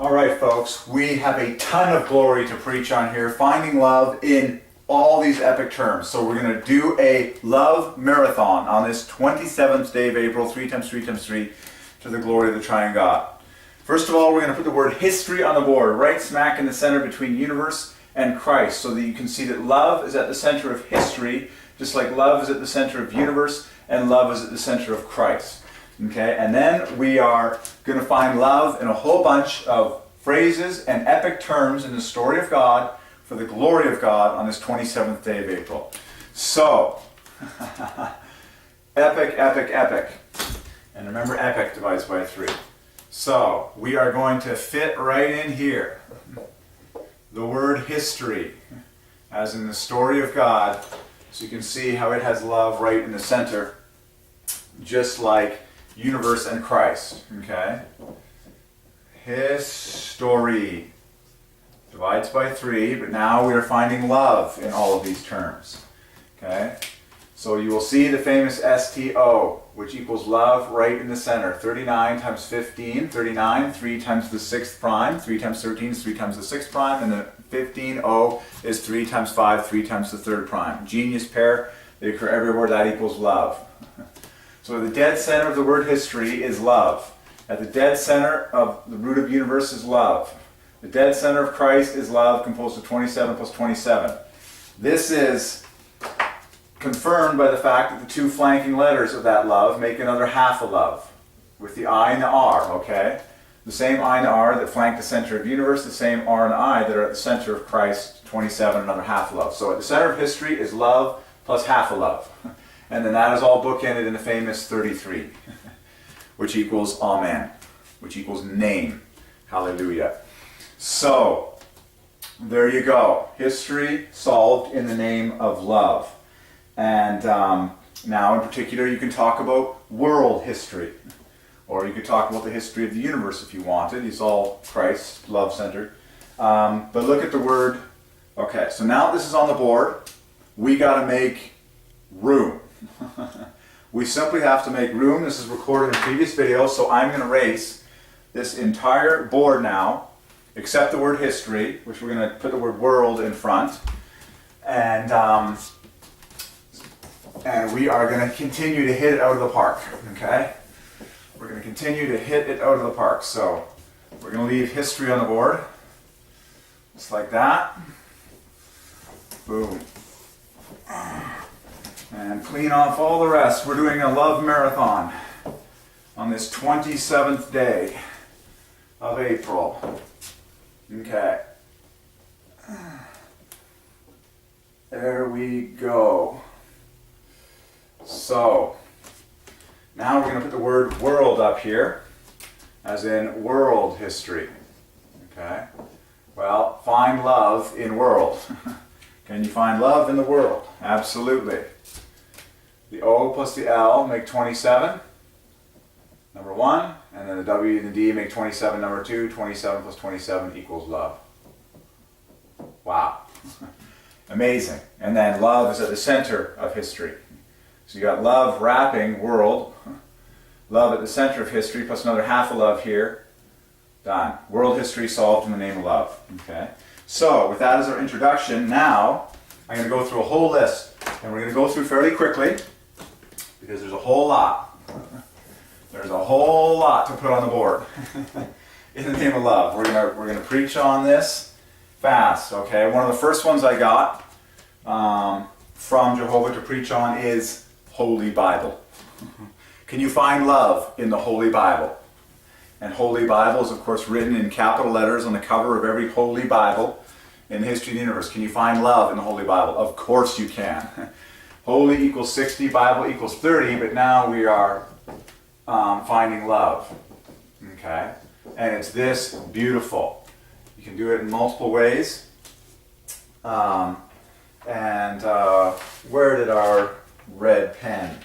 All right, folks, we have a ton of glory to preach on here, finding love in all these epic terms. So we're going to do a love marathon on this 27th day of April, 3 times 3 times 3, to the glory of the Triune God. First of all, we're going to put the word history on the board, right smack in the center between universe and Christ, so that you can see that love is at the center of history, just like love is at the center of universe, and love is at the center of Christ. Okay, and then we are going to find love in a whole bunch of phrases and epic terms in the story of God for the glory of God on this 27th day of April. So, epic, epic, epic. And remember, epic divides by 3. So, we are going to fit right in here. The word history, as in the story of God, so you can see how it has love right in the center, just like universe and Christ. Okay? History divides by 3, but now we are finding love in all of these terms. Okay? So you will see the famous STO, which equals love right in the center. 39 times 15, 39, 3 times the 6th prime, 3 times 13 is 3 times the 6th prime, and the 15O is 3 times 5, 3 times the 3rd prime. Genius pair, they occur everywhere, that equals love. So the dead center of the word history is love. At the dead center of the root of universe is love. The dead center of Christ is love, composed of 27 plus 27. This is confirmed by the fact that the 2 flanking letters of that love make another half a love, with the I and the R, okay? The same I and the R that flank the center of universe, the same R and I that are at the center of Christ, 27, another half a love. So at the center of history is love plus half a love. And then that is all bookended in the famous 33, which equals Amen, which equals name. Hallelujah. So, there you go. History solved in the name of love. And now in particular you can talk about world history. Or you could talk about the history of the universe if you wanted. It's all Christ, love-centered. But look at the word. Okay, so now this is on the board. We got to make room. We simply have to make room. This is recorded in a previous video, so I'm going to erase this entire board now, except the word history, which we're going to put the word world in front. And we are going to continue to hit it out of the park, okay? We're going to continue to hit it out of the park. So we're going to leave history on the board, just like that. Boom. And clean off all the rest. We're doing a love marathon on this 27th day of April. Okay. There we go. So, now we're going to put the word world up here, as in world history. Okay? Well, find love in world. Can you find love in the world? Absolutely. The O plus the L make 27, number 1, and then the W and the D make 27, number 2. 27 plus 27 equals love. Wow. Amazing. And then love is at the center of history. So you got love wrapping world, love at the center of history, plus another half a love here. Done. World history solved in the name of love. Okay. So with that as our introduction, now I'm going to go through a whole list, and we're going to go through fairly quickly because there's a whole lot. There's a whole lot to put on the board in the name of love. We're going to preach on this fast. Okay. One of the first ones I got from Jehovah to preach on is Holy Bible. Can you find love in the Holy Bible? And Holy Bible is, of course, written in capital letters on the cover of every Holy Bible in the history of the universe. Can you find love in the Holy Bible? Of course you can. Holy equals 60, Bible equals 30, but now we are finding love. Okay? And it's this beautiful. You can do it in multiple ways. Where did our red pen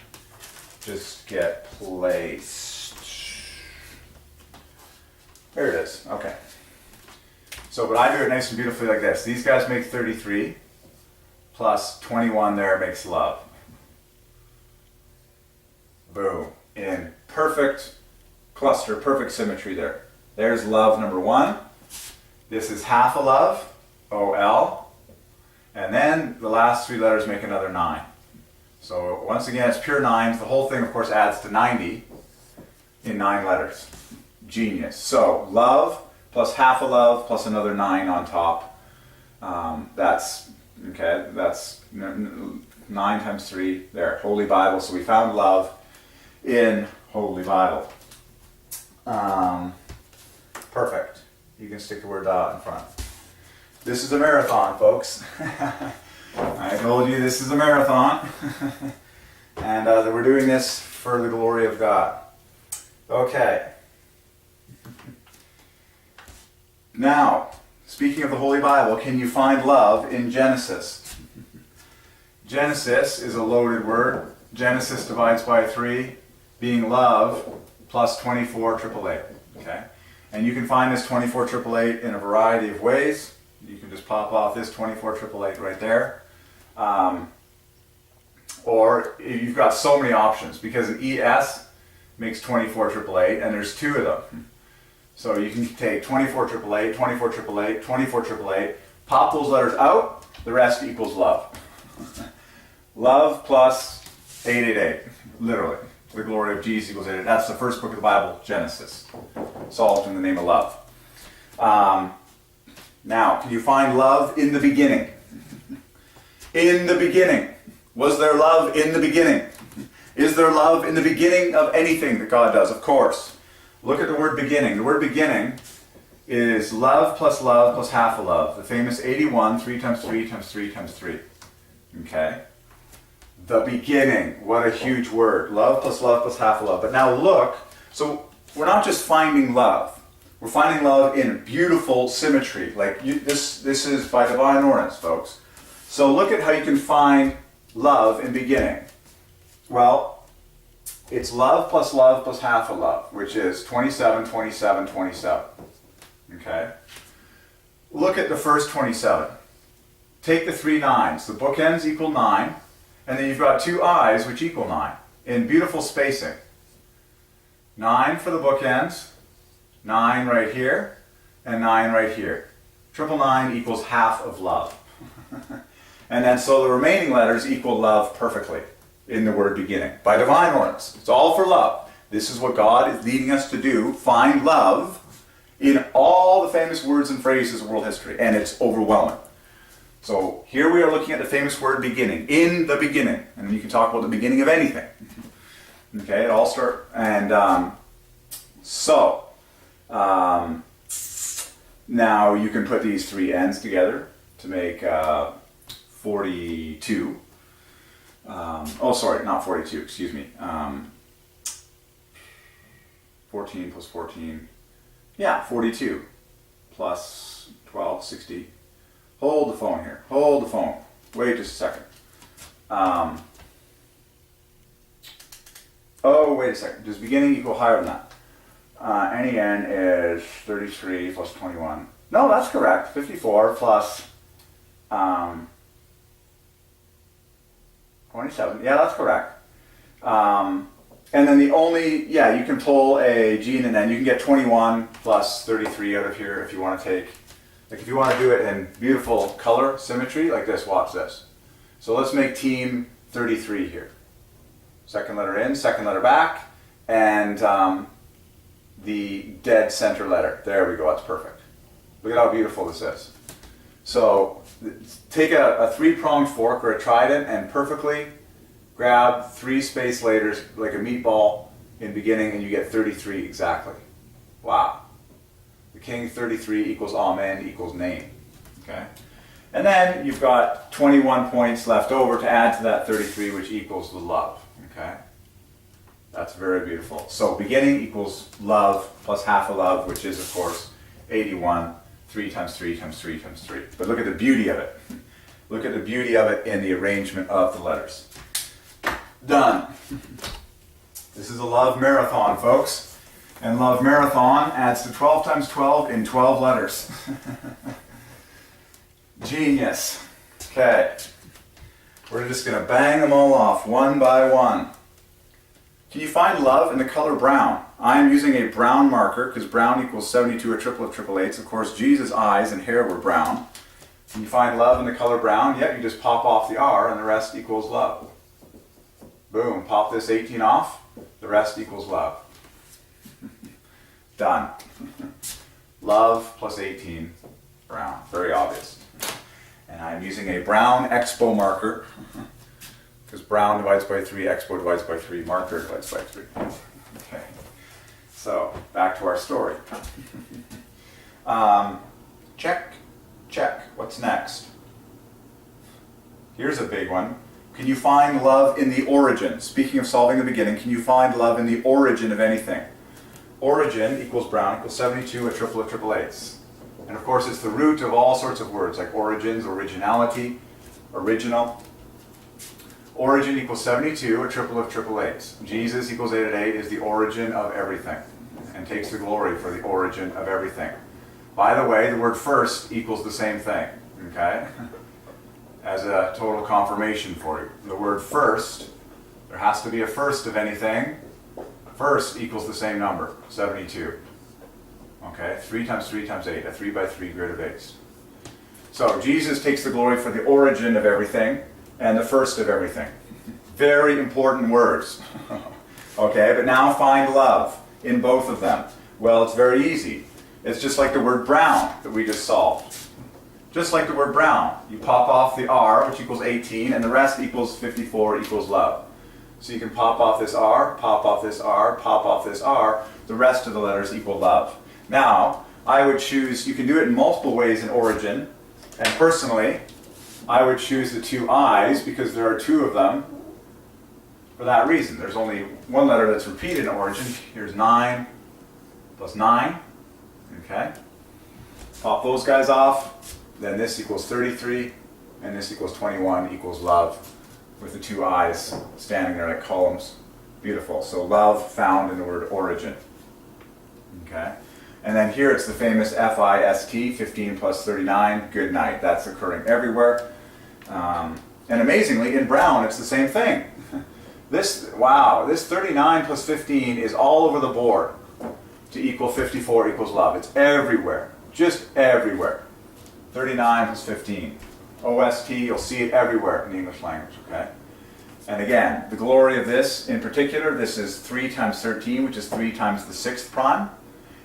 just get placed? There it is. Okay. So, but I do it nice and beautifully like this. These guys make 33, plus 21 there makes love. Boom. In perfect cluster, perfect symmetry there. There's love number 1. This is half a love, O-L. And then the last three letters make another 9. So once again, it's pure 9s. The whole thing, of course, adds to 90 in 9 letters. Genius. So love plus half a love plus another 9 on top. That's 9 times 3. There, Holy Bible. So we found love in Holy Bible. Perfect. You can stick the word in front. This is a marathon, folks. I told you this is a marathon. And we're doing this for the glory of God. Okay. Now, speaking of the Holy Bible, can you find love in Genesis? Genesis is a loaded word. Genesis divides by 3, being love plus 24,888. Okay? And you can find this 24,888 in a variety of ways. You can just pop off this 24,888 right there. Or you've got so many options because an ES makes 24,888 and there's 2 of them. So you can take 24,888, 24,888, 24,888, pop those letters out, the rest equals love. Love plus 888, literally. The glory of Jesus equals 888. That's the first book of the Bible, Genesis. Solved in the name of love. Now, can you find love in the beginning? In the beginning. Was there love in the beginning? Is there love in the beginning of anything that God does? Of course. Look at the word beginning. The word beginning is love plus half a love. The famous 81, 3 times 3 times 3 times 3. Okay? The beginning. What a huge word. Love plus half a love. But now look, so we're not just finding love. We're finding love in beautiful symmetry. Like this is by Divine Ordinance, folks. So look at how you can find love in beginning. Well, it's love plus half a love, which is 27, 27, 27. Okay? Look at the first 27. Take the 3 9s. The bookends equal 9, and then you've got 2 I's, which equal 9, in beautiful spacing. 9 for the bookends, 9 right here, and 9 right here. 999 equals half of love. And then so the remaining letters equal love perfectly in the word beginning. By Divine Ordinance. It's all for love. This is what God is leading us to do. Find love in all the famous words and phrases of world history. And it's overwhelming. So here we are looking at the famous word beginning. In the beginning. And you can talk about the beginning of anything. Okay, it all starts. And now you can put these 3 ends together to make 42. Oh, sorry, not 42, excuse me. 14 plus 14. Yeah, 42 plus 12, 60. Hold the phone here. Hold the phone. Wait just a second. Oh, wait a second. Does beginning equal higher than that? NEN is 33 plus 21. No, that's correct. 54 plus 27. Yeah, that's correct. And then the only, you can pull a G and an N. You can get 21 plus 33 out of here if you want to take, like if you want to do it in beautiful color symmetry, like this, watch this. So let's make team 33 here. Second letter in, second letter back, and the dead center letter. There we go, that's perfect. Look at how beautiful this is. So take a 3-pronged fork or a trident and perfectly grab 3 space letters like a meatball in beginning and you get 33 exactly. Wow. The King 33 equals Amen equals name. Okay? And then you've got 21 points left over to add to that 33, which equals the love. Okay? That's very beautiful. So beginning equals love plus half a love, which is of course 81. 3 times 3 times 3 times 3. But look at the beauty of it. Look at the beauty of it in the arrangement of the letters. Done. This is a love marathon, folks. And love marathon adds to 12 times 12 in 12 letters. Genius. Okay. We're just going to bang them all off one by one. Can you find love in the color brown? I am using a brown marker because brown equals 72, a triple of triple eights. Of course, Jesus' eyes and hair were brown. Can you find love in the color brown? Yep, you just pop off the R and the rest equals love. Boom, pop this 18 off, the rest equals love. Done. Love plus 18, brown, very obvious. And I'm using a brown expo marker because brown divides by 3, expo divides by 3, marker divides by 3. Okay, so back to our story. Check, check. What's next? Here's a big one. Can you find love in the origin? Speaking of solving the beginning, can you find love in the origin of anything? Origin equals brown equals 72, a triple of triple eights. And of course it's the root of all sorts of words like origins, originality, original. Origin equals 72, a triple of triple eights. Jesus equals 8 at 8 is the origin of everything and takes the glory for the origin of everything. By the way, the word first equals the same thing, okay? As a total confirmation for you. The word first, there has to be a first of anything. First equals the same number, 72. Okay, 3 times 3 times 8, a 3 by 3 grid of 8s. So Jesus takes the glory for the origin of everything and the first of everything. Very important words. Okay, but now find love in both of them. Well, it's very easy. It's just like the word brown that we just solved. Just like the word brown. You pop off the R, which equals 18, and the rest equals 54 equals love. So you can pop off this R, pop off this R, pop off this R. The rest of the letters equal love. Now, I would choose, you can do it in multiple ways in origin. And personally, I would choose the two I's because there are two of them for that reason. There's only one letter that's repeated in origin. Here's 9 plus 9. Okay. Pop those guys off. Then this equals 33. And this equals 21 equals love, with the two I's standing there like columns. Beautiful. So love found in the word origin. Okay. And then here it's the famous FIST, 15 plus 39, good night. That's occurring everywhere. And amazingly, in brown, it's the same thing. This 39 plus 15 is all over the board to equal 54 equals love. It's everywhere, just everywhere. 39 plus 15. OST, you'll see it everywhere in the English language, okay? And again, the glory of this in particular, this is 3 times 13, which is 3 times the 6th prime.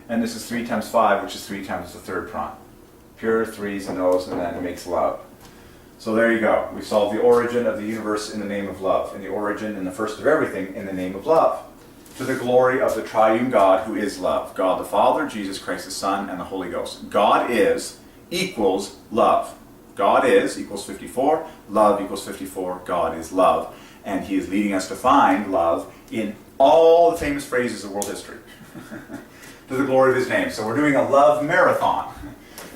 And this is 3 times 5, which is 3 times the 3rd prime. Pure threes and O's, and then it makes love. So there you go. We solved the origin of the universe in the name of love, and the origin and the first of everything in the name of love, to the glory of the Triune God who is love. God the Father, Jesus Christ the Son, and the Holy Ghost. God is equals love. God is equals 54, love equals 54, God is love. And he is leading us to find love in all the famous phrases of world history. To the glory of his name. So we're doing a love marathon.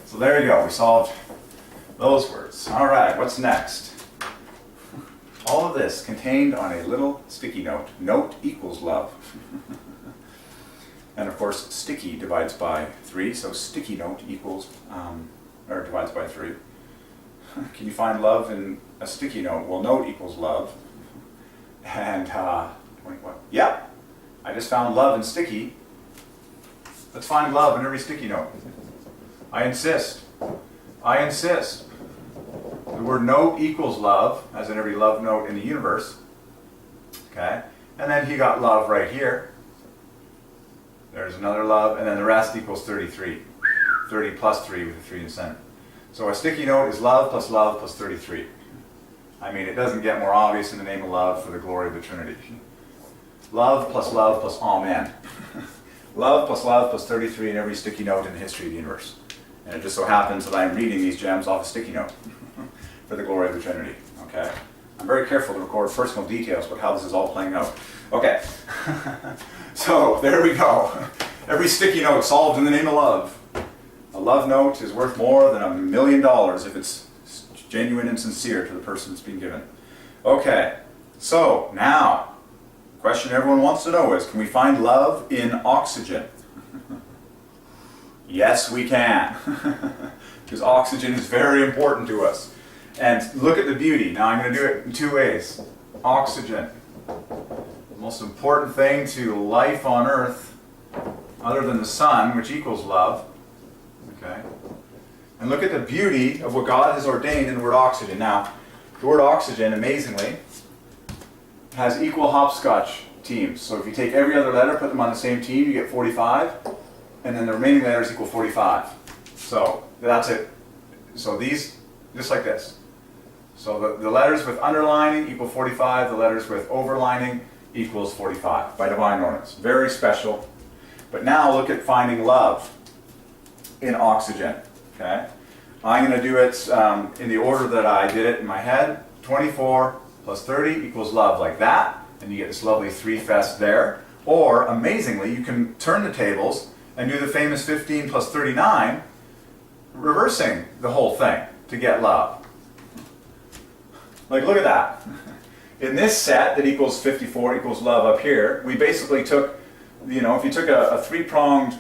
So there you go, we solved those words. All right, what's next? All of this contained on a little sticky note. Note equals love. And of course, sticky divides by 3, so sticky note equals, or divides by 3. Can you find love in a sticky note? Well, note equals love. And, 21. Yep, I just found love in sticky. Let's find love in every sticky note. I insist. I insist. The word note equals love, as in every love note in the universe. Okay? And then he got love right here. There's another love, and then the rest equals 33. 30 plus 3 with a 3 in the center. So a sticky note is love plus 33. I mean, it doesn't get more obvious in the name of love for the glory of the Trinity. Love plus amen. Love plus 33 in every sticky note in the history of the universe. And it just so happens that I'm reading these gems off a sticky note for the glory of the Trinity. Okay? I'm very careful to record personal details about how this is all playing out. Okay. So, there we go. Every sticky note solved in the name of love. A love note is worth more than $1 million if it's genuine and sincere to the person it's being given. Okay. So, now, the question everyone wants to know is, can we find love in oxygen? Yes, we can. Because oxygen is very important to us. And look at the beauty. Now I'm going to do it in 2 ways. Oxygen. most important thing to life on earth, other than the sun, which equals love. Okay? And look at the beauty of what God has ordained in the word oxygen. Now, the word oxygen, amazingly, has equal hopscotch teams. So if you take every other letter, put them on the same team, you get 45, and then the remaining letters equal 45. So that's it. So these, just like this. So the letters with underlining equal 45, the letters with overlining equals 45 by divine ordinance. Very special. But now look at finding love in oxygen. Okay? I'm going to do it in the order that I did it in my head. 24 plus 30 equals love, like that. And you get this lovely 3 fest there. Or, amazingly, you can turn the tables and do the famous 15 plus 39, reversing the whole thing to get love. Like, look at that. In this set that equals 54 equals love up here, we basically took, you know, if you took a 3-pronged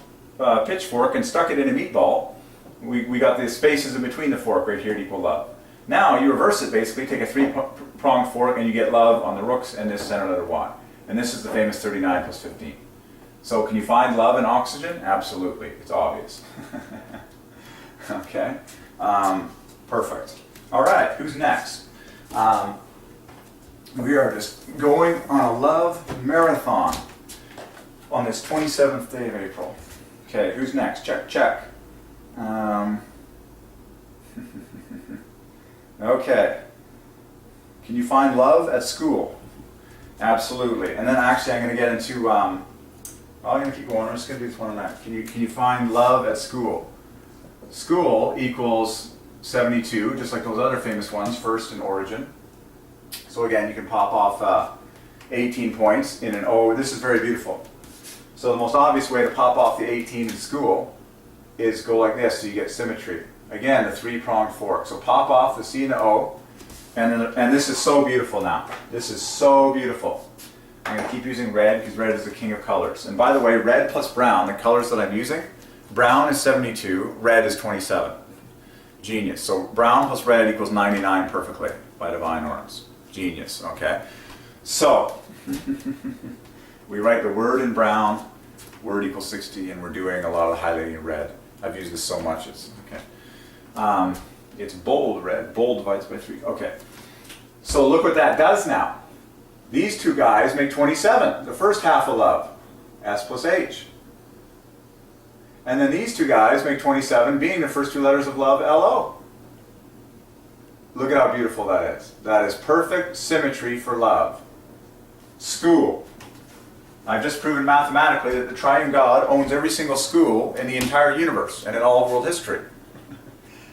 pitchfork and stuck it in a meatball, we got the spaces in between the fork right here to equal love. Now you reverse it basically, take a 3-pronged fork and you get love on the rooks and this center letter Y. And this is the famous 39 plus 15. So can you find love in oxygen? Absolutely. It's obvious. Okay. Perfect. All right. Who's next? We are just going on a love marathon on this 27th day of April. Okay. Who's next? Check, check. Okay. Can you find love at school? Absolutely. And then actually I'm going to get into, I'm going to keep going. I'm just going to do this one on that. Can you find love at school? School equals 72, just like those other famous ones, first in origin. So again, you can pop off 18 points in an O. This is very beautiful. So the most obvious way to pop off the 18 in school is go like this, so you get symmetry. Again, the 3-pronged fork. So pop off the C and the O, and this is so beautiful now. This is so beautiful. I'm going to keep using red because red is the king of colors. And by the way, red plus brown, the colors that I'm using, brown is 72, red is 27. Genius. So brown plus red equals 99 perfectly by divine ordinance. Genius, okay? So, we write the word in brown, word equals 60, and we're doing a lot of highlighting in red. I've used this so much, it's okay. It's bold red, bold divides by 3, okay. So look what that does now. These two guys make 27, the first half of love, S plus H. And then these two guys make 27, being the first two letters of love, LO. Look at how beautiful that is. That is perfect symmetry for love. School. I've just proven mathematically that the Triune God owns every single school in the entire universe and in all of world history.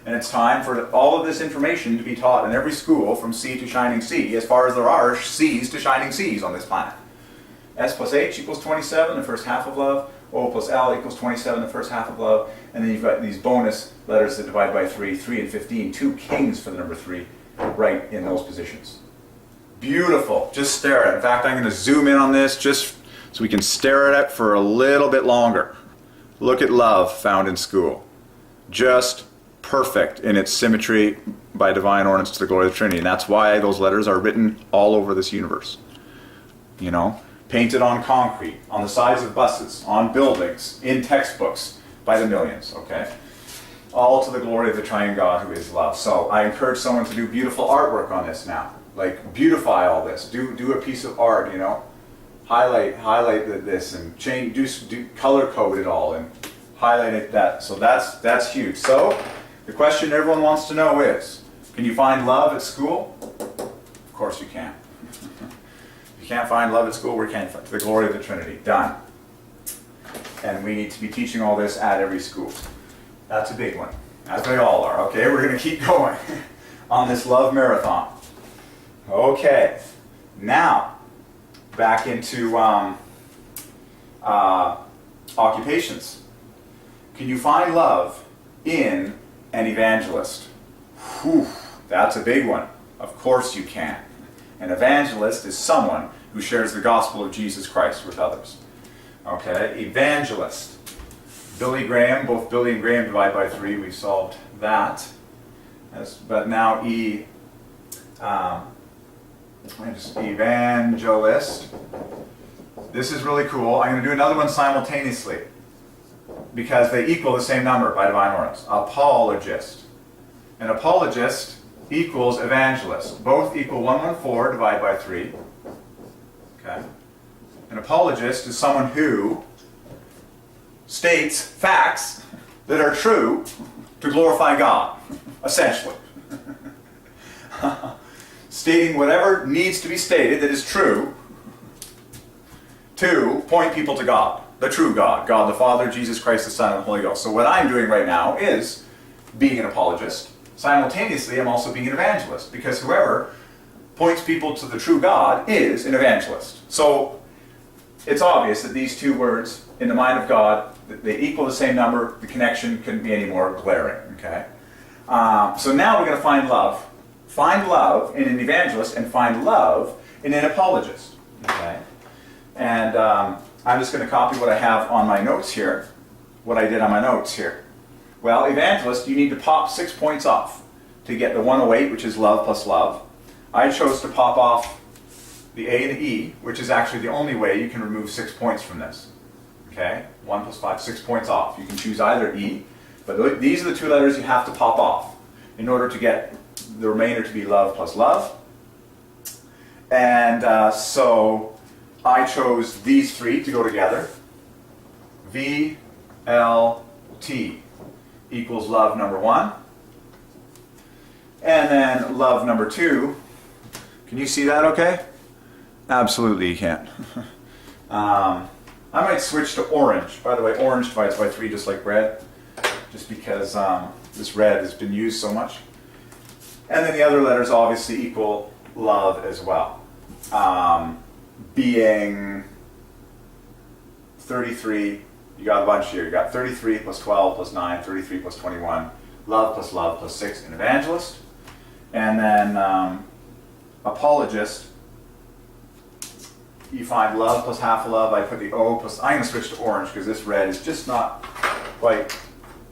And it's time for all of this information to be taught in every school from sea to shining sea, as far as there are seas to shining seas on this planet. S plus H equals 27, the first half of love. O plus L equals 27, the first half of love. And then you've got these bonus letters that divide by 3, 3 and 15, 2 kings for the number 3, right in those positions. Beautiful. Just stare at it. In fact, I'm going to zoom in on this just so we can stare at it for a little bit longer. Look at love found in school. Just perfect in its symmetry by divine ordinance to the glory of the Trinity. And that's why those letters are written all over this universe. You know? Painted on concrete, on the sides of buses, on buildings, in textbooks by the millions, okay? All to the glory of the Triune God who is love. So I encourage someone to do beautiful artwork on this now. Like, beautify all this. Do a piece of art, you know? Highlight this and change, do color code it all and highlight it that. So that's huge. So the question everyone wants to know is, can you find love at school? Of course you can. You can't find love at school, we can't find the glory of the Trinity. Done. And we need to be teaching all this at every school. That's a big one, as they all are. Okay, we're going to keep going on this love marathon. Okay, now back into occupations. Can you find love in an evangelist? Whew, that's a big one. Of course you can. An evangelist is someone who shares the gospel of Jesus Christ with others. Okay, evangelist. Billy Graham, both Billy and Graham divide by 3, we've solved that. But now evangelist. this is really cool. I'm going to do another one simultaneously because they equal the same number by divine ordinance. Apologist. An apologist equals evangelist. Both equal 114 divided by 3. Okay. An apologist is someone who states facts that are true to glorify God, essentially. Stating whatever needs to be stated that is true to point people to God, the true God, God the Father, Jesus Christ the Son, and the Holy Ghost. So what I'm doing right now is being an apologist. Simultaneously, I'm also being an evangelist, because whoever points people to the true God is an evangelist. So it's obvious that these two words, in the mind of God, they equal the same number. The connection couldn't be any more glaring. Okay. So now we're going to find love. Find love in an evangelist and find love in an apologist. Okay. And I'm just going to copy what I have on my notes here, what I did on my notes here. Well, evangelist, you need to pop 6 points off to get the 108, which is love plus love. I chose to pop off the A and the E, which is actually the only way you can remove 6 points from this. Okay? 1 plus 5, 6 points off. You can choose either E, but these are the two letters you have to pop off in order to get the remainder to be love plus love. And so I chose these three to go together. V, L, T equals love number 1. And then love number 2. Can you see that okay? Absolutely you can. I might switch to orange. By the way, orange divides by 3 just like red, just because this red has been used so much. And then the other letters obviously equal love as well. Being 33, you got a bunch here. You got 33 plus 12 plus 9, 33 plus 21, love plus 6, an evangelist. And then apologist, you find love plus half a love. I put the O plus, I'm going to switch to orange because this red is just not quite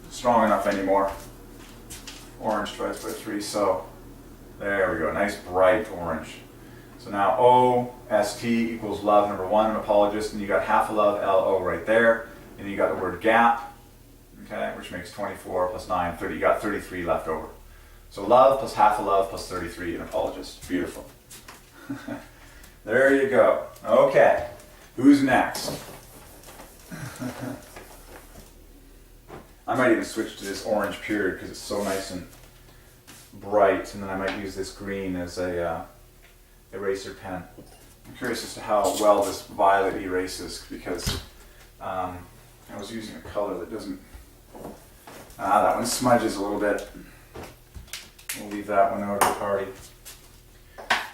strong enough anymore. Orange divides by 3, so there we go, nice bright orange. So now O, S, T equals love number 1, an apologist, and you got half a love, L, O right there. And you got the word gap, okay, which makes 24 plus 9, 30. You got 33 left over. So love plus half a love plus 33, an apologist. Beautiful. There you go. Okay, who's next? I might even switch to this orange period because it's so nice and bright, and then I might use this green as a eraser pen. I'm curious as to how well this violet erases, because I was using a color that doesn't... that one smudges a little bit. We'll leave that one out at the party.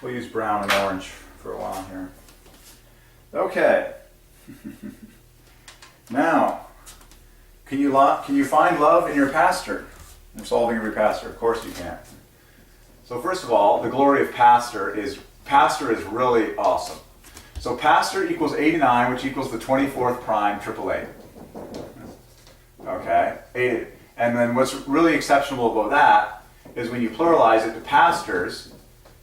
We'll use brown and orange for a while here. Okay. Now, can you find love in your pastor? I'm solving every pastor. Of course you can. So first of all, the glory of pastor is really awesome. So pastor equals 89, which equals the 24th prime triple A. Okay, 80. And then what's really exceptional about that is when you pluralize it to pastors,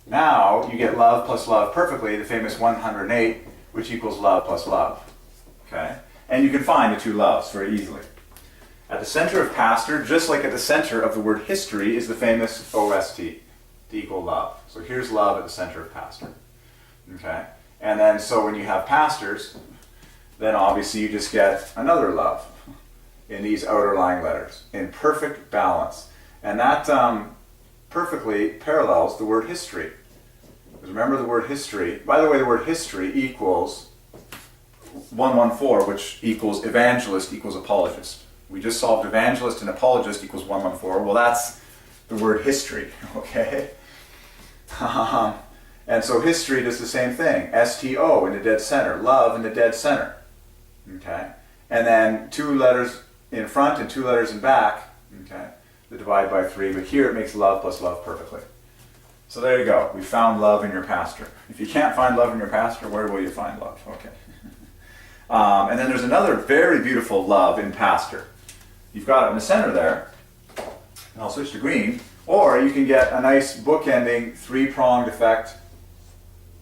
now you get love plus love perfectly, the famous 108, which equals love plus love. Okay, and you can find the two loves very easily. At the center of pastor, just like at the center of the word history, is the famous OST, to equal love. So here's love at the center of pastor. Okay, and then so when you have pastors, then obviously you just get another love in these outer lying letters in perfect balance. And that perfectly parallels the word history. Because remember the word history, by the way, the word history equals 114, which equals evangelist equals apologist. We just solved evangelist and apologist equals 114. Well, that's the word history, okay? And so history does the same thing. STO in the dead center, love in the dead center. Okay? And then 2 letters in front and 2 letters in back, okay, the divide by 3, but here it makes love plus love perfectly. So there you go. We found love in your pastor. If you can't find love in your pastor, where will you find love? Okay. And then there's another very beautiful love in pastor. You've got it in the center there, and I'll switch to green, or you can get a nice bookending 3-pronged effect,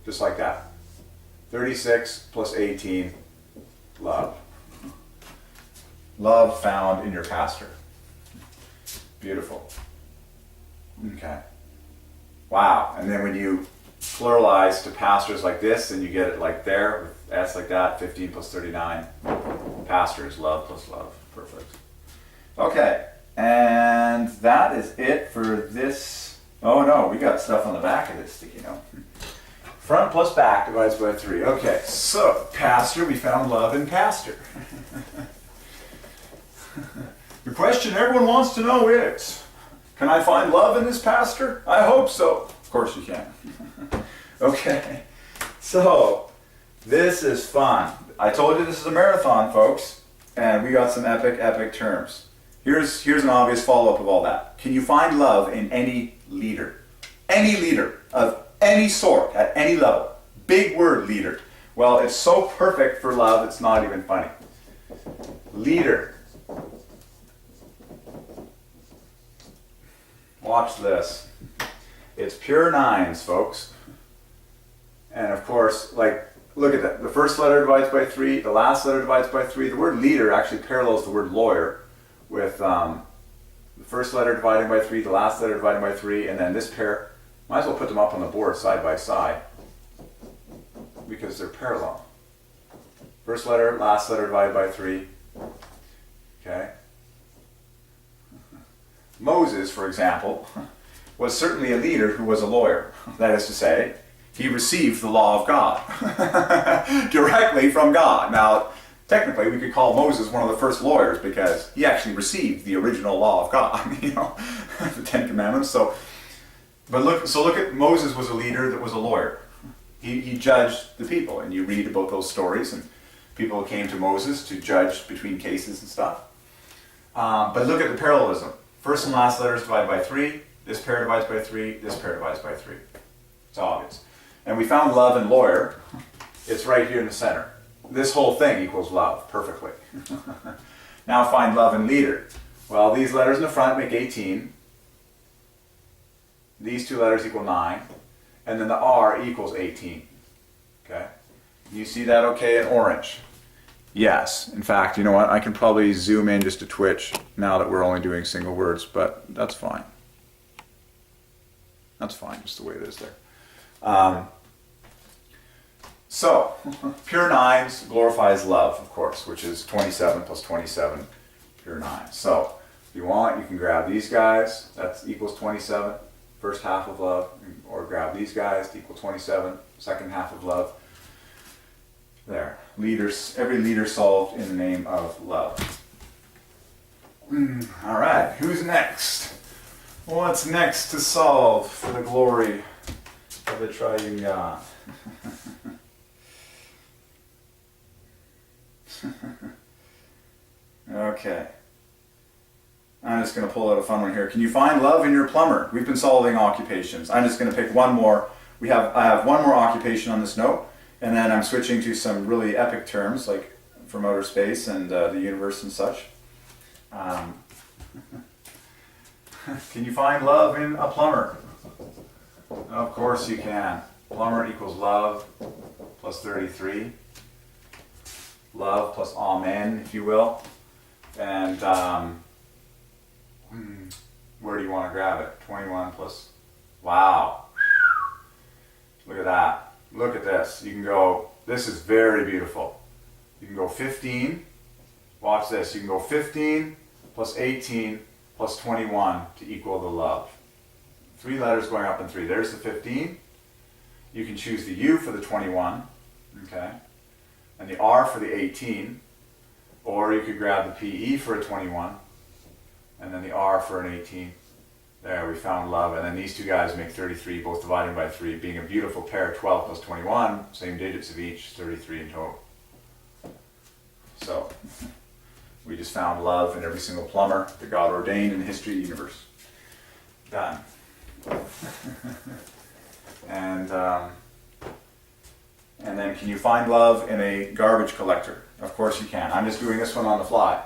just like that. 36 plus 18, love. Love found in your pastor. Beautiful. Okay. Wow. And then when you pluralize to pastors like this, and you get it like there, with S like that, 15 plus 39. Pastors, love plus love. Perfect. Okay. And that is it for this. Oh no, we got stuff on the back of this sticky note. Front plus back divides by 3. Okay, so pastor, we found love in pastor. The question everyone wants to know is, can I find love in this pastor? I hope so. Of course you can. Okay, so this is fun. I told you this is a marathon, folks, and we got some epic terms. Here's an obvious follow-up of all that. Can you find love in any leader? Any leader of any sort, at any level. Big word, leader. Well, it's so perfect for love, it's not even funny. Leader. Watch this. It's pure nines, folks. And of course, like, look at that. The first letter divides by 3, the last letter divides by 3. The word leader actually parallels the word lawyer, with the first letter dividing by 3, the last letter dividing by 3, and then this pair. Might as well put them up on the board side by side because they're parallel. First letter, last letter divided by 3. Okay. Moses, for example, was certainly a leader who was a lawyer. That is to say, he received the law of God directly from God. Now, technically, we could call Moses one of the first lawyers because he actually received the original law of God, you know, the Ten Commandments. So look at Moses was a leader that was a lawyer. He judged the people, and you read about those stories, and people came to Moses to judge between cases and stuff. But look at the parallelism. First and last letters divide by 3. This pair divides by 3. This pair divides by 3. It's obvious. And we found love in lawyer. It's right here in the center. This whole thing equals love perfectly. Now find love in leader. Well, these letters in the front make 18. These two letters equal 9. And then the R equals 18. Okay? You see that okay in orange? Yes. In fact, you know what? I can probably zoom in just a twitch now that we're only doing single words, but that's fine. That's fine, just the way it is there. So, pure nines glorifies love, of course, which is 27 plus 27, pure 9. So, if you want, you can grab these guys, that equals 27, first half of love, or grab these guys to equal 27, second half of love. There. Leaders, every leader solved in the name of love. All right, who's next? What's next to solve for the glory of the Triune God? Okay. I'm just going to pull out a fun one here. Can you find love in your plumber? We've been solving occupations. I'm just going to pick one more. I have one more occupation on this note, and then I'm switching to some really epic terms like from outer space and the universe and such. Can you find love in a plumber? Of course you can. Plumber equals love plus 33. Love plus amen, if you will. And where do you want to grab it? 21 plus, wow. Look at that. Look at this. You can go, this is very beautiful. You can go 15, watch this. You can go 15 plus 18 plus 21 to equal the love. 3 letters going up in 3. There's the 15. You can choose the U for the 21, okay, and the R for the 18, or you could grab the PE for a 21, and then the R for an 18. There, we found love, and then these two guys make 33, both dividing by 3, being a beautiful pair, 12 plus 21, same digits of each, 33 in total. So, we just found love in every single plumber that God ordained in the history of the universe. Done. And then can you find love in a garbage collector? Of course you can. I'm just doing this one on the fly.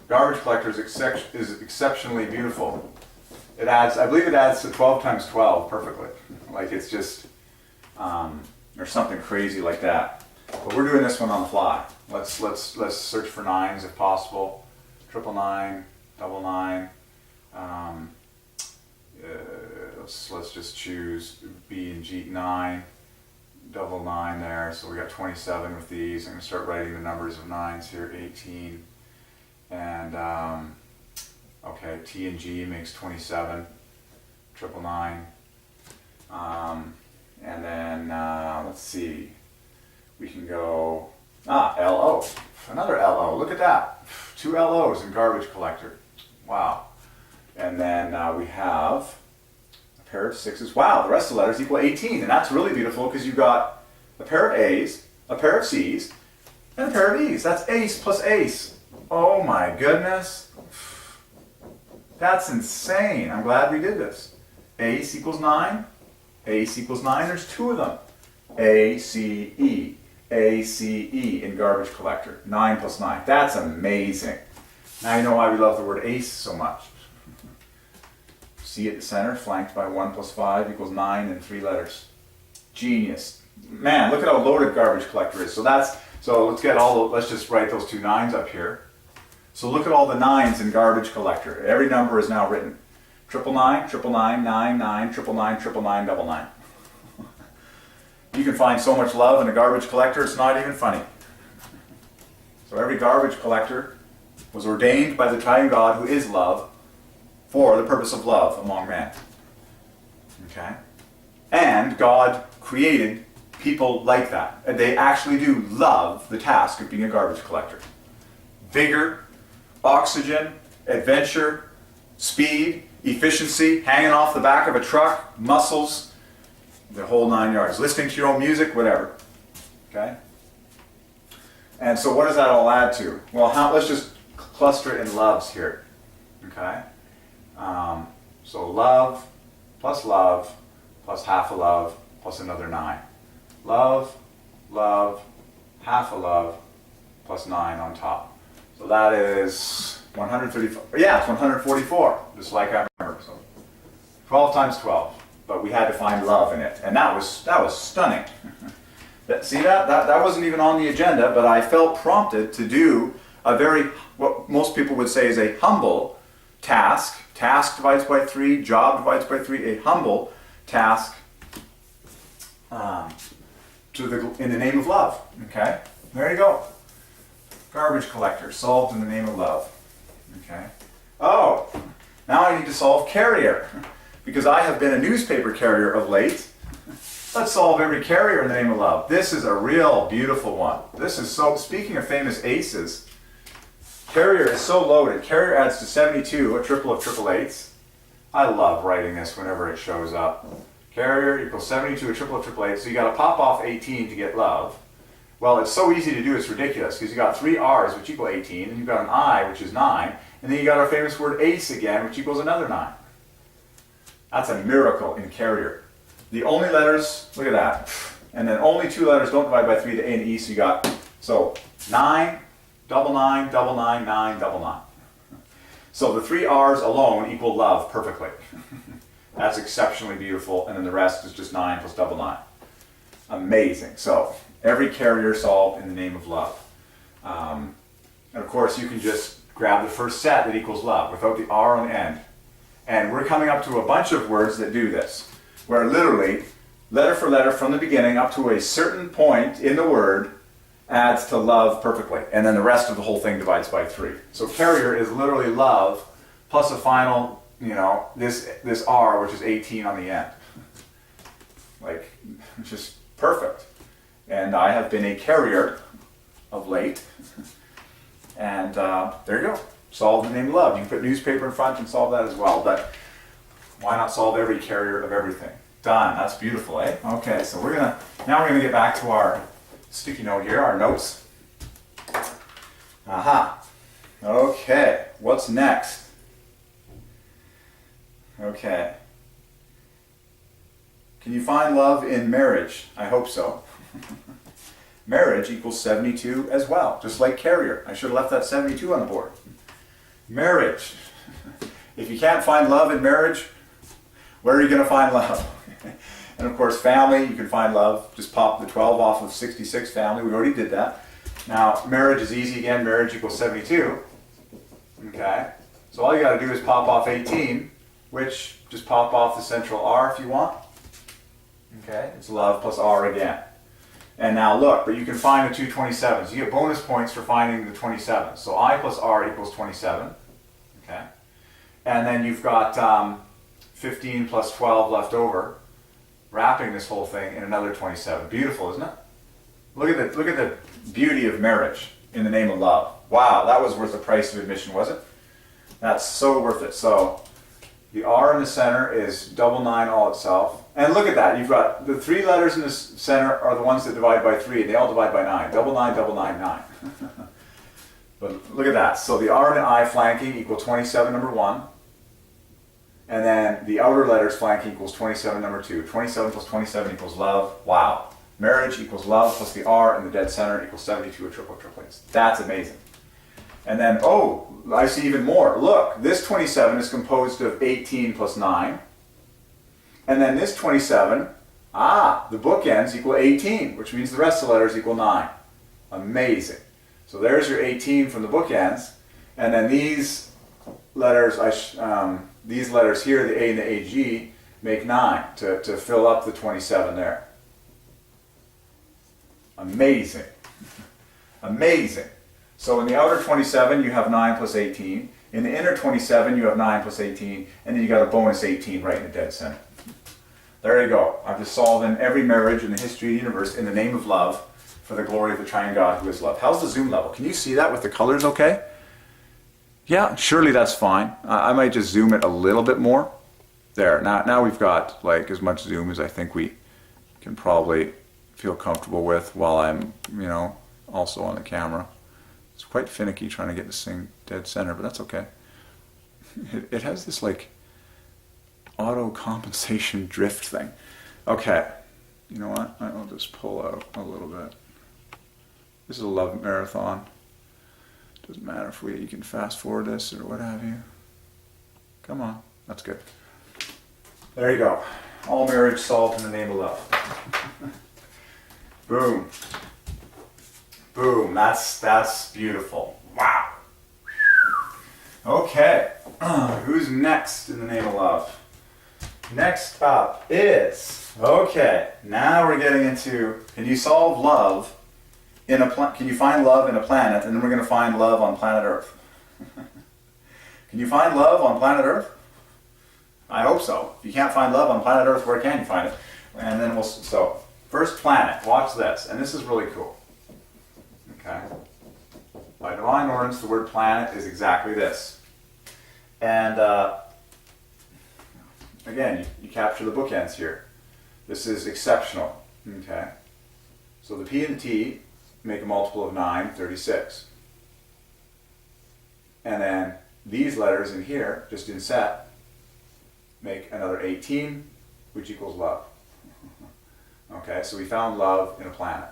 Garbage collector is exceptionally beautiful. It adds, I believe it adds to 12 times 12 perfectly. Like it's just, or something crazy like that. But we're doing this one on the fly. Let's search for 9s if possible. 999, 999. Let's just choose B and G 9, 999 there. So we got 27 with these. I'm going to start writing the numbers of 9s here. 18, and okay, T and G makes 27. 999. And then let's see. We can go LO. Another LO. Look at that. 2 LOs in garbage collector. Wow. And then we have a pair of 6s. Wow, the rest of the letters equal 18. And that's really beautiful because you've got a pair of A's, a pair of C's, and a pair of E's. That's ace plus ace. Oh my goodness. That's insane. I'm glad we did this. Ace equals 9. Ace equals 9. There's 2 of them. A, C, E. A, C, E in garbage collector. 9 plus 9. That's amazing. Now you know why we love the word ace so much. C at the center, flanked by 1 plus 5 equals 9 in 3 letters. Genius. Man, look at how loaded garbage collector is. So let's just write those 2 9s up here. So look at all the 9s in garbage collector. Every number is now written. 999, 999, 99, 999, 999, 999. You can find so much love in a garbage collector, it's not even funny. So every garbage collector was ordained by the Triune God, who is love, for the purpose of love among men. Okay? And God created people like that. And they actually do love the task of being a garbage collector. Vigor, oxygen, adventure, speed, efficiency, hanging off the back of a truck, muscles, the whole 9 yards. Listening to your own music, whatever. Okay? And so what does that all add to? Well, let's just cluster it in loves here. Okay? So love plus half a love, plus another 9. Love, love, half a love, plus 9 on top. So that is 134. Yeah, it's 144, just like I remember. So 12 times 12. But we had to find love in it, and that was stunning. See that wasn't even on the agenda, but I felt prompted to do a very, what most people would say is a humble task. Task divides by 3, job divides by 3, a humble task in the name of love. Okay, there you go. Garbage collector solved in the name of love. Okay. Oh, now I need to solve carrier. Because I have been a newspaper carrier of late. Let's solve every carrier in the name of love. This is a real beautiful one. This is so, speaking of famous aces, carrier is so loaded. Carrier adds to 72, a triple of triple eights. I love writing this whenever it shows up. Carrier equals 72, a triple of triple eights. So you got to pop off 18 to get love. Well, it's so easy to do, it's ridiculous, because you got 3 R's, which equal 18, and you've got an I, which is 9, and then you got our famous word ace again, which equals another 9. That's a miracle in carrier. The only letters, look at that. And then only 2 letters don't divide by 3, the A and the E, so you got, 9, double 9, double 9, 9, double 9. So the 3 R's alone equal love perfectly. That's exceptionally beautiful, and then the rest is just 9 plus double 9. Amazing. So every carrier solved in the name of love. And of course you can just grab the first set that equals love without the R on the end. And we're coming up to a bunch of words that do this, where literally, letter for letter from the beginning up to a certain point in the word adds to love perfectly. And then the rest of the whole thing divides by 3. So carrier is literally love plus a final, this R, which is 18 on the end. Like, just perfect. And I have been a carrier of late. And there you go. Solve the name of love. You can put newspaper in front and solve that as well, but why not solve every carrier of everything? Done. That's beautiful, eh? Okay, so now we're gonna get back to our sticky note here, our notes. Aha. Okay, what's next? Okay. Can you find love in marriage? I hope so. Marriage equals 72 as well, just like carrier. I should have left that 72 on the board. Marriage. If you can't find love in marriage, where are you going to find love? And of course, family, you can find love. Just pop the 12 off of 66, family. We already did that. Now, marriage is easy again. Marriage equals 72. Okay? So all you got to do is pop off 18, which just pop off the central R if you want. Okay? It's love plus R again. And now look, but you can find the two 27s. You get bonus points for finding the 27s. So I plus R equals 27. Okay? And then you've got 15 plus 12 left over, wrapping this whole thing in another 27. Beautiful, isn't it? Look at the beauty of marriage in the name of love. Wow, that was worth the price of admission, was it? That's so worth it. So the R in the center is double 9 all itself. And look at that. You've got the 3 letters in the center are the ones that divide by 3. They all divide by 9. Double 9, double 9, 9. But look at that. So the R and the I flanking equal 27, number 1. And then the outer letters flanking equals 27, number 2. 27 plus 27 equals love. Wow. Marriage equals love plus the R in the dead center equals 72 triplets. That's amazing. And then, oh, I see even more. Look, this 27 is composed of 18 plus 9. And then this 27, the bookends equal 18, which means the rest of the letters equal 9. Amazing. So there's your 18 from the bookends. And then these letters, these letters here, the A and the AG, make 9 to fill up the 27 there. Amazing. Amazing. So in the outer 27, you have 9 plus 18. In the inner 27, you have 9 plus 18. And then you got a bonus 18 right in the dead center. There you go. I've just solved in every marriage in the history of the universe in the name of love for the glory of the Triune God who is love. How's the zoom level? Can you see that with the colors okay? Yeah, surely that's fine. I might just zoom it a little bit more. There. Now we've got like as much zoom as I think we can probably feel comfortable with while I'm, also on the camera. It's quite finicky trying to get this thing dead center, but that's okay. It has this like auto compensation drift thing. Okay, you know what? I'll just pull out a little bit. This is a love marathon. Doesn't matter if you can fast forward this or what have you. Come on, that's good. There you go. All marriage solved in the name of love. Boom. Boom. That's beautiful. Wow. Okay. Who's next in the name of love? Next up is, okay, now we're getting into, can you solve love in a can you find love in a planet, and then we're going to find love on planet Earth. Can you find love on planet Earth? I hope so. If you can't find love on planet Earth, where can you find it? And then so first planet, watch this, and this is really cool. Okay. By Divine Ordinance, the word planet is exactly this. And again, you capture the bookends here. This is exceptional. Okay. So the P and the T make a multiple of 9, 36. And then these letters in here, just in set, make another 18, which equals love. Okay, so we found love in a planet.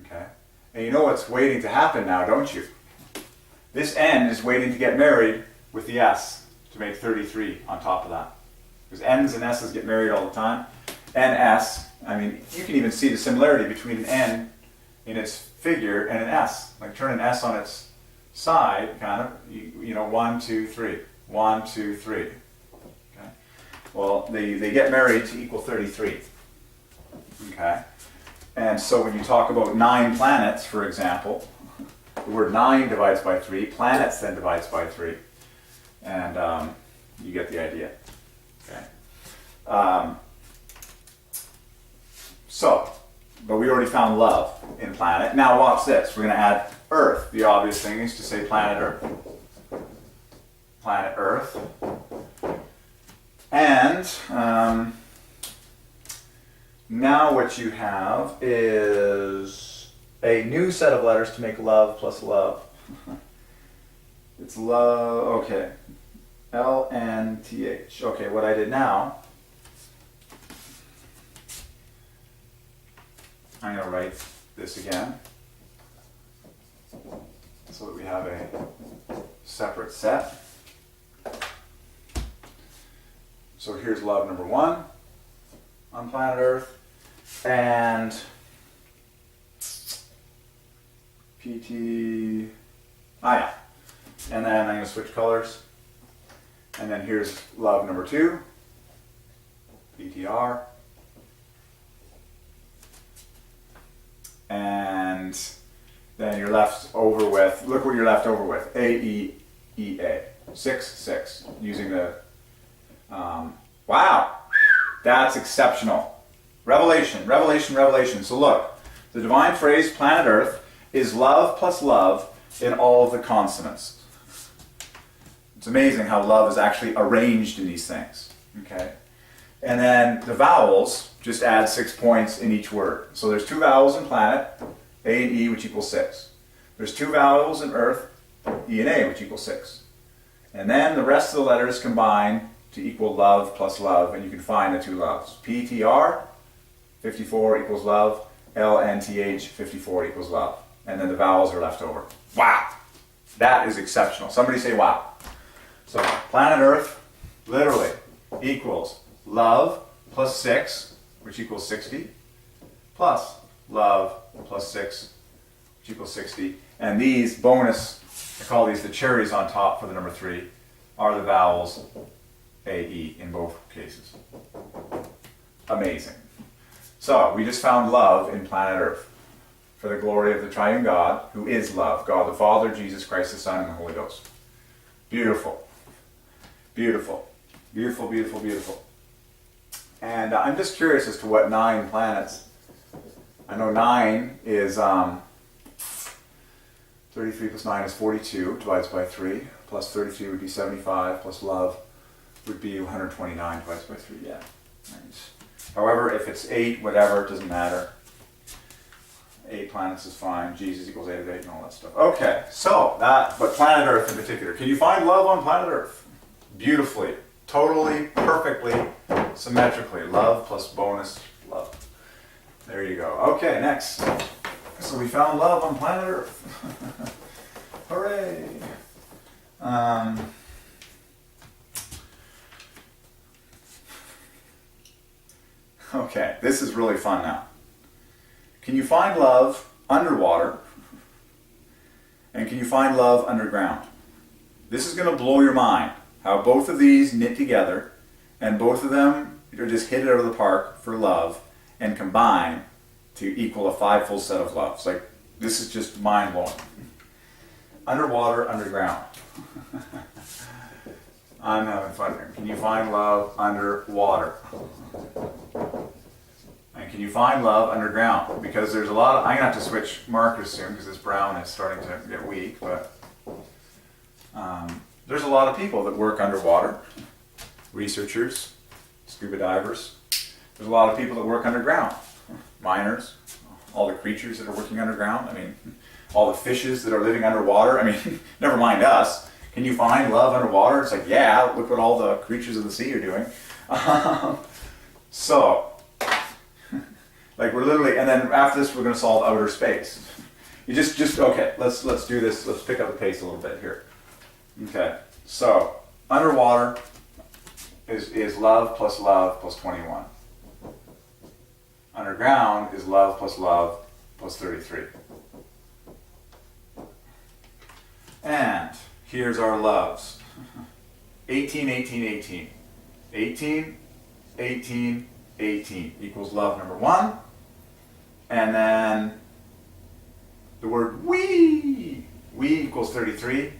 Okay. And you know what's waiting to happen now, don't you? This N is waiting to get married with the S to make 33 on top of that. Because N's and S's get married all the time. N, S, I mean, you can even see the similarity between an N in its figure and an S. Like turn an S on its side, kind of, 1, 2, 3. 1, 2, 3. Okay. Well, they get married to equal 33. Okay. And so when you talk about 9 planets, for example, the word 9 divides by 3, planets then divides by 3. And you get the idea. Okay. But we already found love in planet. Now watch this. We're going to add Earth. The obvious thing is to say planet Earth. Planet Earth. And now what you have is a new set of letters to make love plus love. It's love, okay. L-N-T-H. Okay, what I did now, I'm going to write this again so that we have a separate set. So here's love number 1. on planet Earth. And PT, yeah. And then I'm going to switch colors. And then here's love number 2, PTR. And then you're left over with, look what you're left over with, AEEA, 6, 6, using the, wow, that's exceptional. Revelation, revelation, revelation. So look, the divine phrase planet Earth is love plus love in all of the consonants. It's amazing how love is actually arranged in these things, okay? And then the vowels just add 6 points in each word. So there's 2 vowels in planet, A and E, which equals 6. There's 2 vowels in Earth, E and A, which equals 6. And then the rest of the letters combine to equal love plus love, and you can find the 2 loves. PTR, 54 equals love. LNTH, 54 equals love. And then the vowels are left over. Wow! That is exceptional. Somebody say wow. So planet Earth literally equals love plus 6, which equals 60, plus love plus 6, which equals 60. And these bonus, I call these the cherries on top for the number 3, are the vowels AE in both cases. Amazing. So we just found love in planet Earth for the glory of the Triune God, who is love, God the Father, Jesus Christ the Son, and the Holy Ghost. Beautiful. Beautiful. Beautiful, beautiful, beautiful. And I'm just curious as to what 9 planets. I know 9 is 33 plus 9 is 42, divides by 3, plus 33 would be 75, plus love would be 129, divides by 3, yeah. Nice. However, if it's 8, whatever, it doesn't matter. 8 planets is fine, Jesus equals 8 of 8 and all that stuff. Okay, so that, but planet Earth in particular. Can you find love on planet Earth? Beautifully, totally, perfectly, symmetrically. Love plus bonus love. There you go. Okay, next. So we found love on planet Earth. Hooray! Okay, this is really fun now. Can you find love underwater? And can you find love underground? This is going to blow your mind. How both of these knit together, and both of them are just hit it out of the park for love, and combine to equal a 5-fold set of loves. Like, this is just mind-blowing. Underwater, underground. I'm having fun here. Can you find love underwater? And can you find love underground? Because there's a lot of, I'm going to have to switch markers soon because this brown is starting to get weak, but there's a lot of people that work underwater. Researchers, scuba divers. There's a lot of people that work underground. Miners, all the creatures that are working underground. I mean, all the fishes that are living underwater. I mean, never mind us. Can you find love underwater? It's like, yeah, look what all the creatures of the sea are doing. So, like we're literally, and then after this we're going to solve outer space. You just okay, let's do this. Let's pick up the pace a little bit here. Okay, so underwater is love plus 21. Underground is love plus 33. And here's our loves. 18, 18, 18. 18, 18, 18 equals love number 1. And then the word we equals 33.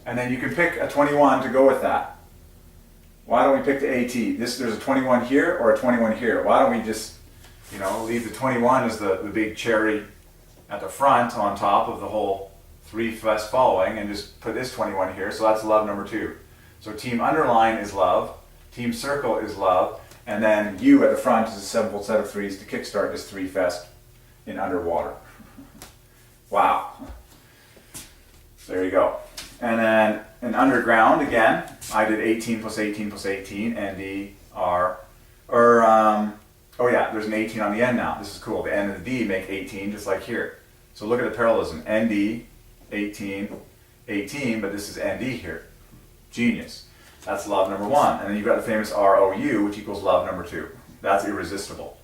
And then you can pick a 21 to go with that. Why don't we pick the AT? There's a 21 here or a 21 here. Why don't we just, leave the 21 as the big cherry at the front on top of the whole 3 fest following, and just put this 21 here. So that's love number 2. So team underline is love, team circle is love, and then U at the front is a 7-fold set of 3s to kickstart this 3 fest in underwater. Wow. There you go. And then in underground, again, I did 18 plus 18 plus 18, ND, R, oh yeah, there's an 18 on the end now. This is cool. The N and the D make 18, just like here. So look at the parallelism. ND, 18, 18, but this is ND here. Genius. That's love number 1. And then you've got the famous ROU, which equals love number 2. That's irresistible.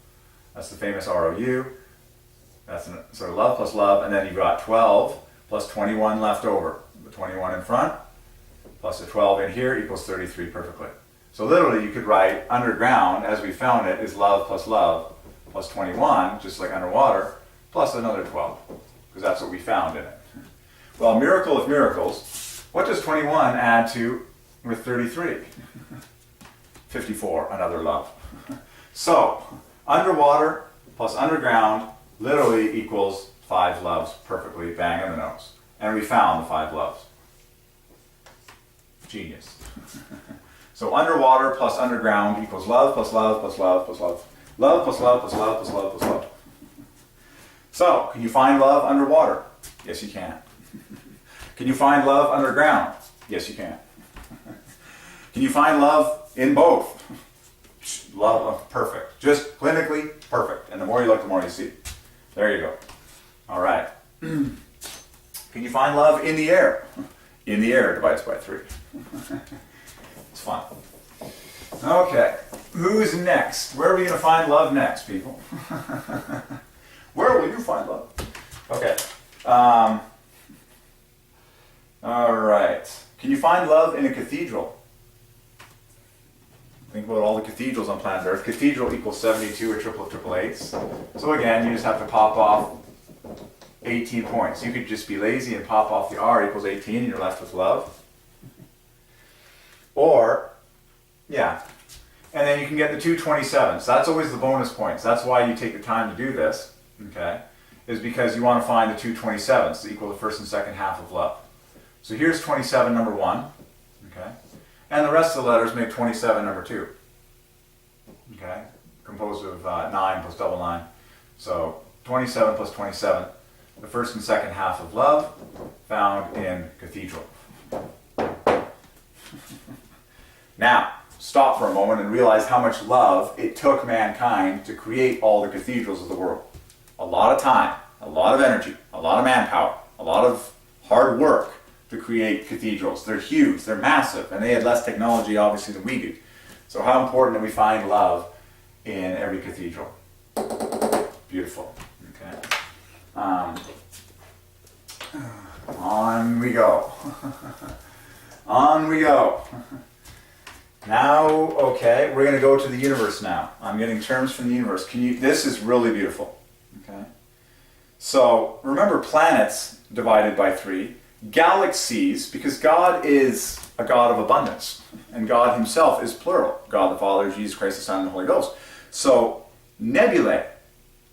That's the famous ROU. That's sort of love plus love, and then you've got 12 plus 21 left over. The 21 in front plus the 12 in here equals 33 perfectly. So literally you could write underground, as we found it, is love plus 21, just like underwater, plus another 12, because that's what we found in it. Well, miracle of miracles, what does 21 add to with 33? 54, another love. So, underwater plus underground literally equals 5 loves perfectly, bang on the nose. And we found the 5 loves. Genius. So underwater plus underground equals love plus love plus love plus love. Love plus love plus love plus love plus love. So, can you find love underwater? Yes, you can. Can you find love underground? Yes, you can. Can you find love in both? Love, perfect. Just clinically perfect. And the more you look, the more you see. There you go. All right. Can you find love in the air? In the air divides by 3. It's fun. Okay. Who's next? Where are we going to find love next, people? Where will you find love? Okay. All right. Can you find love in a cathedral? Think about all the cathedrals on planet Earth. Cathedral equals 72 or triple of triple eights. So again, you just have to pop off 18 points. You could just be lazy and pop off the R equals 18 and you're left with love. Or, yeah. And then you can get the 227s. That's always the bonus points. That's why you take the time to do this, okay, is because you want to find the 227s to equal the first and second half of love. So here's 27 number 1, okay, and the rest of the letters make 27 number 2, okay, composed of 9 plus double 9. So 27 plus 27, the first and second half of love found in cathedral. Now, stop for a moment and realize how much love it took mankind to create all the cathedrals of the world. A lot of time, a lot of energy, a lot of manpower, a lot of hard work to create cathedrals. They're huge, they're massive, and they had less technology obviously than we do. So how important that we find love in every cathedral. Beautiful. Okay. On we go. On we go. Now, okay, we're going to go to the universe now. I'm getting terms from the universe. This is really beautiful. Okay. So, remember planets divided by 3, galaxies, because God is a God of abundance, and God himself is plural. God the Father, Jesus Christ, the Son, and the Holy Ghost. So, nebulae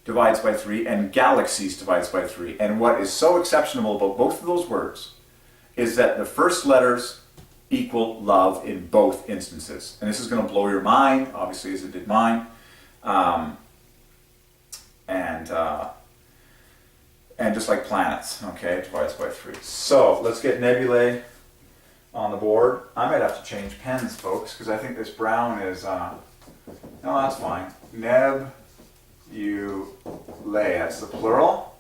divides by 3, and galaxies divides by 3. And what is so exceptional about both of those words is that the first letters equal love in both instances. And this is going to blow your mind, obviously, as it did mine. And just like planets, okay, it divides by 3. So let's get nebulae on the board. I might have to change pens, folks, because I think this brown is, no, that's fine. Nebulae, that's the plural.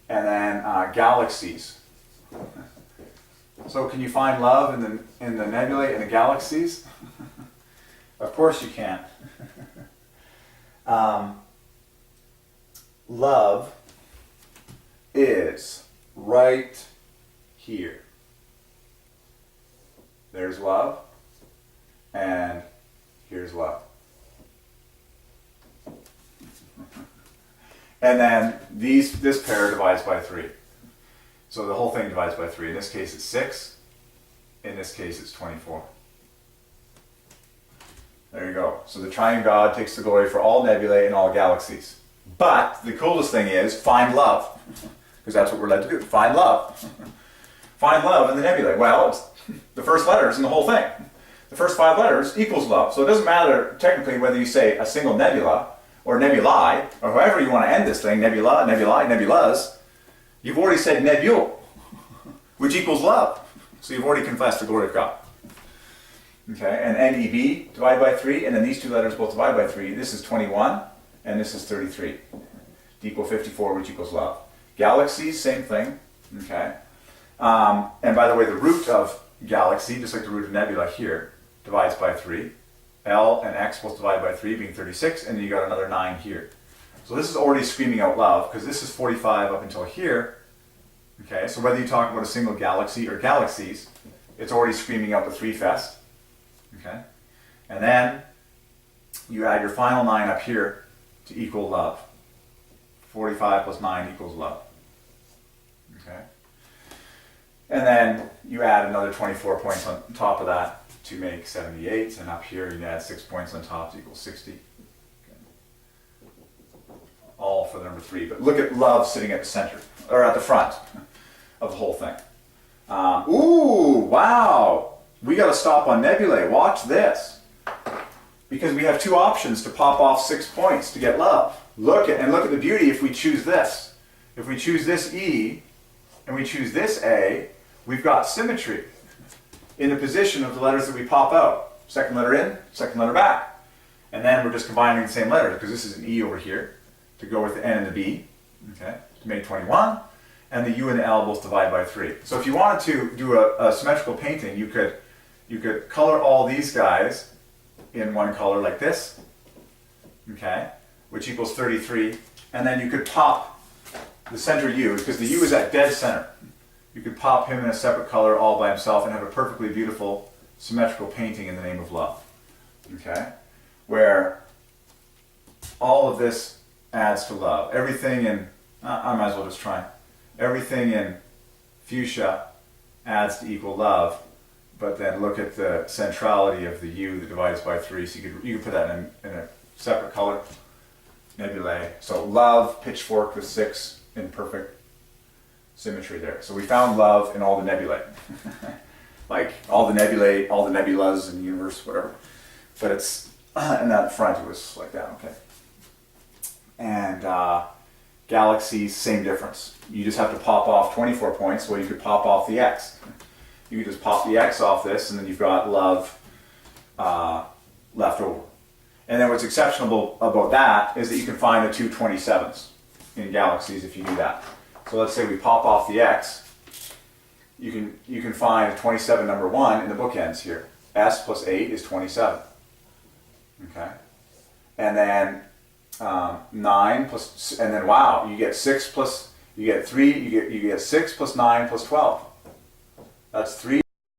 And then galaxies. So can you find love in the nebulae and the galaxies? Of course you can. Love is right here. There's love, and here's love. And then this pair divides by 3. So the whole thing divides by 3. In this case it's 6. In this case it's 24. There you go. So the Triune God takes the glory for all nebulae and all galaxies. But the coolest thing is find love. Because that's what we're led to do. Find love. Find love in the nebulae. Well, it's the first letters in the whole thing. The first 5 letters equals love. So it doesn't matter technically whether you say a single nebula or nebulae, or however you want to end this thing, nebula, nebulae, nebulas. You've already said nebule, which equals love. So you've already confessed the glory of God. Okay, and NEB divide by 3, and then these 2 letters both divide by 3. This is 21, and this is 33. Equal 54, which equals love. Galaxies, same thing. Okay. And by the way, the root of galaxy, just like the root of nebula here, divides by 3. L and X multiplied by 3 being 36, and then you got another 9 here. So this is already screaming out love, because this is 45 up until here. Okay, so whether you talk about a single galaxy or galaxies, it's already screaming out the 3 fest. Okay, and then you add your final 9 up here to equal love. 45 plus 9 equals love. Okay, and then you add another 24 points on top of that to make 78, and up here you add 6 points on top to equal 60. All for the number 3. But look at love sitting at the center, or at the front of the whole thing. Ooh, wow. We got to stop on nebulae. Watch this. Because we have 2 options to pop off 6 points to get love. Look at the beauty if we choose this. If we choose this E and we choose this A, we've got symmetry in the position of the letters that we pop out. Second letter in, second letter back. And then we're just combining the same letters, because this is an E over here to go with the N and the B, okay, to make 21, and the U and the L both divide by 3. So if you wanted to do a symmetrical painting, you could color all these guys in one color like this, okay, which equals 33, and then you could pop the center U, because the U is at dead center. You could pop him in a separate color all by himself and have a perfectly beautiful symmetrical painting in the name of love, okay, where all of this adds to love. Everything in, I might as well just try. Everything in fuchsia adds to equal love, but then look at the centrality of the U that divides by 3. So you could put that in a separate color. Nebulae. So love, pitchfork with 6 in perfect symmetry there. So we found love in all the nebulae. Like all the nebulae, all the nebulas in the universe, whatever. But it's, and that front it was like that, okay. And galaxies, same difference. You just have to pop off 24 points. Well, you could pop off the X. You could just pop the X off this, and then you've got love left over. And then what's exceptional about that is that you can find the 2 27s in galaxies if you do that. So let's say we pop off the X. You can find 27 number 1 in the bookends here. S plus 8 is 27. Okay, and then 9 plus, and then wow, you get 6 plus, you get 3, you get 6 plus 9 plus 12. That's 3.